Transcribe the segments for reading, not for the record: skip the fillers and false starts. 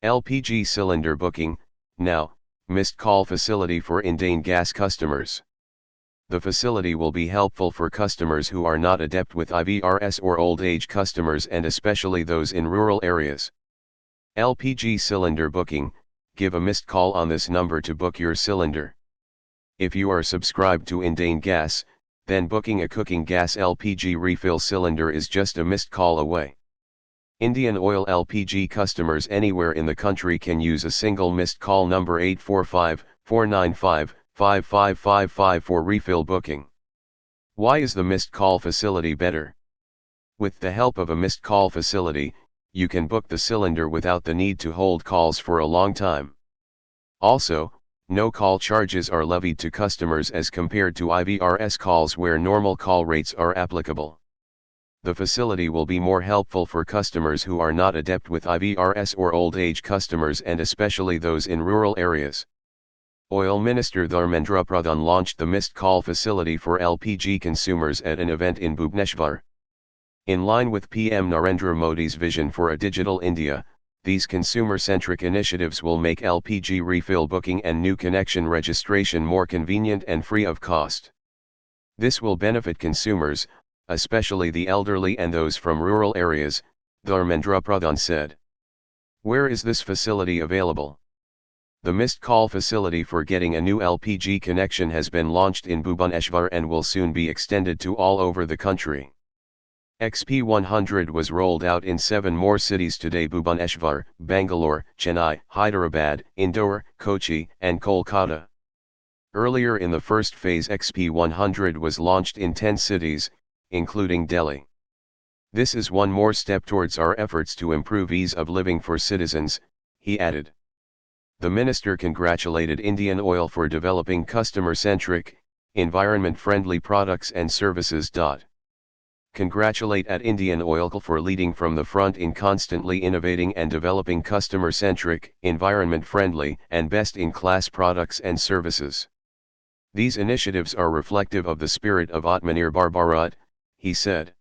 LPG cylinder booking, now, missed call facility for Indane gas customers. The facility will be helpful for customers who are not adept with IVRS or old age customers and especially those in rural areas. LPG cylinder booking, give a missed call on this number to book your cylinder. If you are subscribed to Indane Gas, then booking a cooking gas LPG refill cylinder is just a missed call away. Indian Oil LPG customers anywhere in the country can use a single missed call number 845-495-5555 for refill booking. Why is the missed call facility better? With the help of a missed call facility, you can book the cylinder without the need to hold calls for a long time. Also, no call charges are levied to customers as compared to IVRS calls where normal call rates are applicable. The facility will be more helpful for customers who are not adept with IVRS or old age customers and especially those in rural areas. Oil Minister Dharmendra Pradhan launched the missed call facility for LPG consumers at an event in Bhubaneshwar. In line with PM Narendra Modi's vision for a digital India, these consumer-centric initiatives will make LPG refill booking and new connection registration more convenient and free of cost. This will benefit consumers, especially the elderly and those from rural areas, Dharmendra Pradhan said. Where is this facility available? The missed call facility for getting a new LPG connection has been launched in Bhubaneshwar and will soon be extended to all over the country. XP100 was rolled out in 7 more cities today: Bhubaneshwar, Bangalore, Chennai, Hyderabad, Indore, Kochi, and Kolkata. Earlier in the first phase, XP100 was launched in 10 cities, including Delhi. This is one more step towards our efforts to improve ease of living for citizens, he added. The minister congratulated Indian Oil for developing customer-centric, environment-friendly products and services. Congratulate at Indian Oil for leading from the front in constantly innovating and developing customer-centric, environment-friendly, and best-in-class products and services. These initiatives are reflective of the spirit of Atmanirbhar Bharat, he said.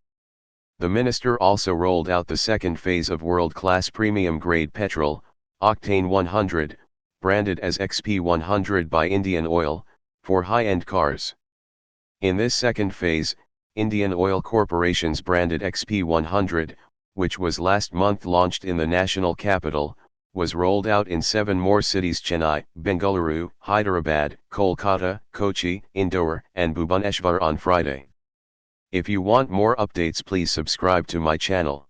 The minister also rolled out the second phase of world-class premium-grade petrol, Octane 100, branded as XP100 by Indian Oil, for high-end cars. In this second phase, Indian Oil Corporation's branded XP100, which was last month launched in the national capital, was rolled out in 7 more cities: Chennai, Bengaluru, Hyderabad, Kolkata, Kochi, Indore, and Bhubaneshwar on Friday. If you want more updates, please subscribe to my channel.